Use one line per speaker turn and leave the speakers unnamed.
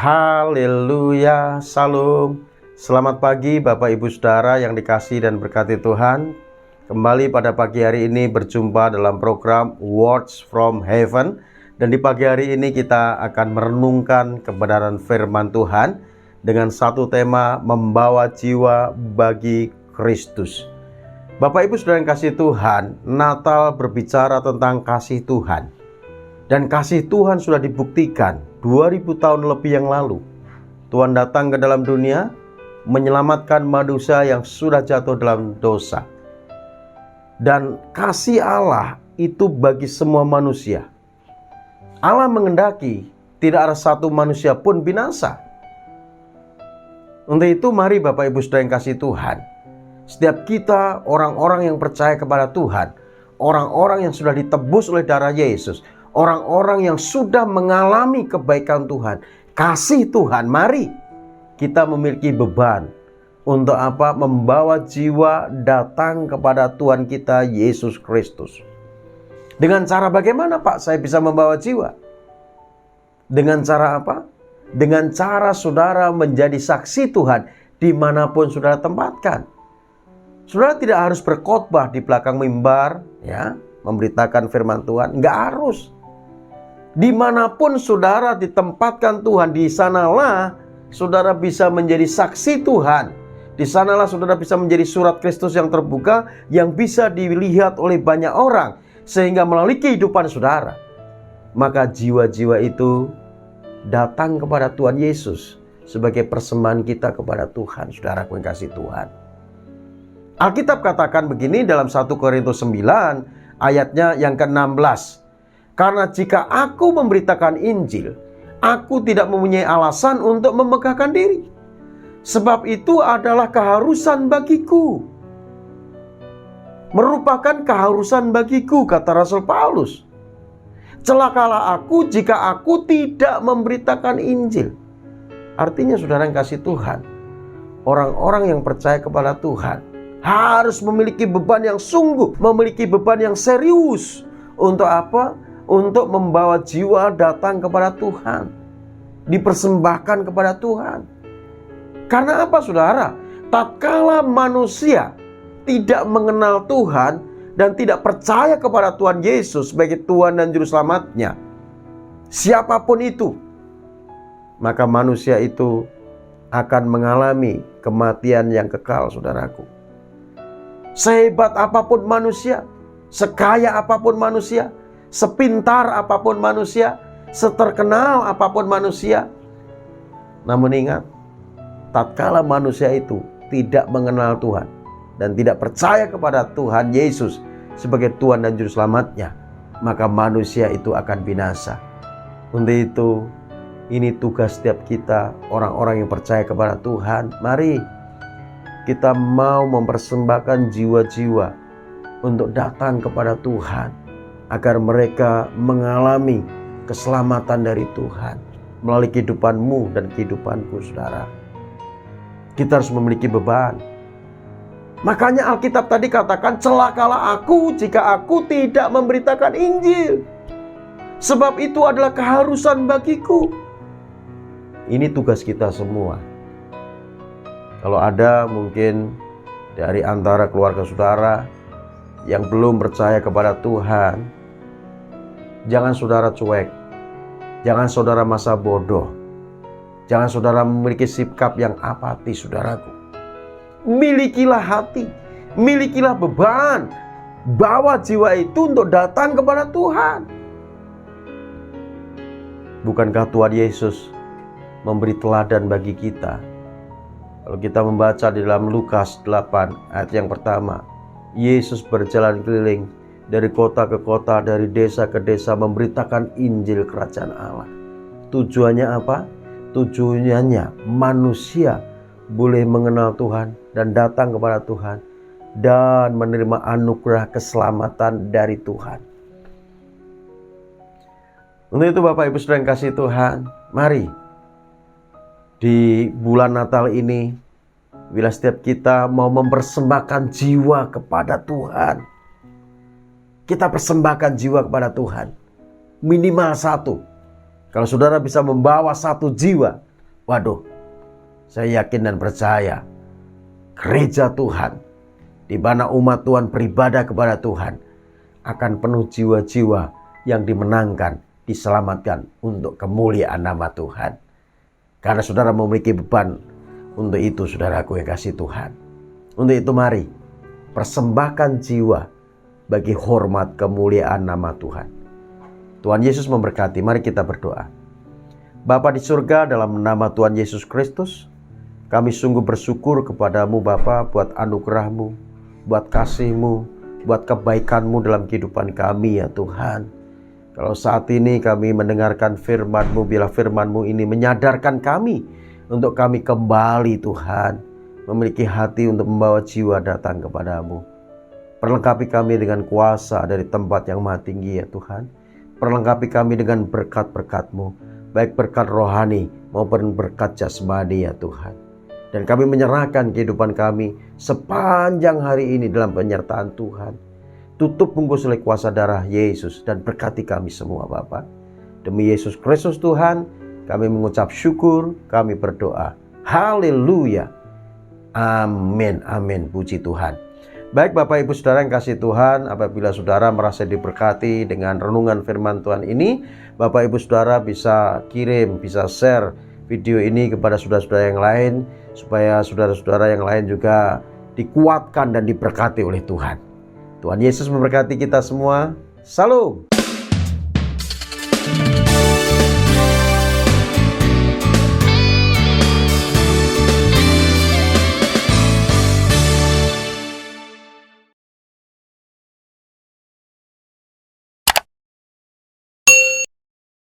Haleluya, Salam. Selamat pagi Bapak Ibu Saudara yang dikasihi dan berkati Tuhan. Kembali pada pagi hari ini berjumpa dalam program Words from Heaven. Dan di pagi hari ini kita akan merenungkan kebenaran firman Tuhan dengan satu tema, membawa jiwa bagi Kristus. Bapak Ibu Saudara yang kasih Tuhan, Natal berbicara tentang kasih Tuhan. Dan kasih Tuhan sudah dibuktikan 2000 tahun lebih yang lalu. Tuhan datang ke dalam dunia, menyelamatkan manusia yang sudah jatuh dalam dosa. Dan kasih Allah itu bagi semua manusia. Allah mengendaki tidak ada satu manusia pun binasa. Untuk itu mari Bapak Ibu Saudara yang kasih Tuhan, setiap kita orang-orang yang percaya kepada Tuhan, orang-orang yang sudah ditebus oleh darah Yesus, orang-orang yang sudah mengalami kebaikan Tuhan, kasih Tuhan, mari kita memiliki beban untuk apa? Membawa jiwa datang kepada Tuhan kita Yesus Kristus. Dengan cara bagaimana Pak saya bisa membawa jiwa? Dengan cara apa? Dengan cara saudara menjadi saksi Tuhan dimanapun saudara tempatkan. Saudara tidak harus berkhotbah di belakang mimbar, ya, memberitakan firman Tuhan, enggak harus. Dimanapun saudara ditempatkan Tuhan, di sanalah saudara bisa menjadi saksi Tuhan. Di sanalah saudara bisa menjadi surat Kristus yang terbuka, yang bisa dilihat oleh banyak orang, sehingga melalui kehidupan saudara, maka jiwa-jiwa itu datang kepada Tuhan Yesus sebagai persembahan kita kepada Tuhan. Saudara yang kasih Tuhan, Alkitab katakan begini dalam 1 Korintus 9 ayatnya yang ke-16. Karena jika aku memberitakan Injil, aku tidak mempunyai alasan untuk memegahkan diri. Sebab itu adalah keharusan bagiku. Merupakan keharusan bagiku, kata Rasul Paulus. Celakalah aku jika aku tidak memberitakan Injil. Artinya saudara yang kasih Tuhan, orang-orang yang percaya kepada Tuhan harus memiliki beban yang sungguh, memiliki beban yang serius. Untuk apa? Untuk membawa jiwa datang kepada Tuhan, dipersembahkan kepada Tuhan. Karena apa saudara? Tatkala manusia tidak mengenal Tuhan dan tidak percaya kepada Tuhan Yesus sebagai Tuhan dan Juru Selamatnya, siapapun itu, maka manusia itu akan mengalami kematian yang kekal, saudaraku. Sehebat apapun manusia, sekaya apapun manusia, sepintar apapun manusia, seterkenal apapun manusia, namun ingat, tatkala manusia itu tidak mengenal Tuhan dan tidak percaya kepada Tuhan Yesus sebagai Tuhan dan Juru Selamatnya, maka manusia itu akan binasa. Untuk itu, ini tugas setiap kita, orang-orang yang percaya kepada Tuhan. Mari kita mau mempersembahkan jiwa-jiwa untuk datang kepada Tuhan, agar mereka mengalami keselamatan dari Tuhan melalui kehidupanmu dan kehidupanku, saudara. Kita harus memiliki beban. Makanya Alkitab tadi katakan, celakalah aku jika aku tidak memberitakan Injil. Sebab itu adalah keharusan bagiku. Ini tugas kita semua. Kalau ada mungkin dari antara keluarga saudara yang belum percaya kepada Tuhan, jangan saudara cuek, jangan saudara masa bodoh, jangan saudara memiliki sikap yang apatis, saudaraku. Milikilah hati, milikilah beban, bawa jiwa itu untuk datang kepada Tuhan. Bukankah Tuhan Yesus memberi teladan bagi kita? Kalau kita membaca di dalam Lukas 8 ayat yang pertama, Yesus berjalan keliling dari kota ke kota, dari desa ke desa, memberitakan Injil Kerajaan Allah. Tujuannya apa? Tujuannya manusia boleh mengenal Tuhan dan datang kepada Tuhan dan menerima anugerah keselamatan dari Tuhan. Untuk itu Bapak Ibu Saudara yang kasih Tuhan, mari di bulan Natal ini, bila setiap kita mau mempersembahkan jiwa kepada Tuhan, kita persembahkan jiwa kepada Tuhan. Minimal satu. Kalau saudara bisa membawa satu jiwa, Waduh, saya yakin dan percaya gereja Tuhan, di mana umat Tuhan beribadah kepada Tuhan, akan penuh jiwa-jiwa yang dimenangkan, diselamatkan untuk kemuliaan nama Tuhan. Karena saudara memiliki beban untuk itu, saudaraku yang kasih Tuhan. Untuk itu mari persembahkan jiwa bagi hormat kemuliaan nama Tuhan. Tuhan Yesus memberkati. Mari kita berdoa. Bapa di surga, dalam nama Tuhan Yesus Kristus, kami sungguh bersyukur kepadamu Bapa buat anugerah-Mu, buat kasih-Mu, buat kebaikan-Mu dalam kehidupan kami ya Tuhan. Kalau saat ini kami mendengarkan firman-Mu, bila firman-Mu ini menyadarkan kami untuk kami kembali Tuhan, memiliki hati untuk membawa jiwa datang kepadamu. Perlengkapi kami dengan kuasa dari tempat yang maha tinggi ya Tuhan. Perlengkapi kami dengan berkat-berkat-Mu, baik berkat rohani maupun berkat jasmani ya Tuhan. Dan kami menyerahkan kehidupan kami sepanjang hari ini dalam penyertaan Tuhan. Tutup bungkus oleh kuasa darah Yesus dan berkati kami semua Bapa. Demi Yesus Kristus Tuhan, kami mengucap syukur, kami berdoa. Haleluya. Amin, amin, puji Tuhan. Baik Bapak Ibu Saudara yang kasih Tuhan, apabila saudara merasa diberkati dengan renungan firman Tuhan ini, Bapak Ibu Saudara bisa kirim, bisa share video ini kepada saudara-saudara yang lain, supaya saudara-saudara yang lain juga dikuatkan dan diberkati oleh Tuhan. Tuhan Yesus memberkati kita semua. Salam.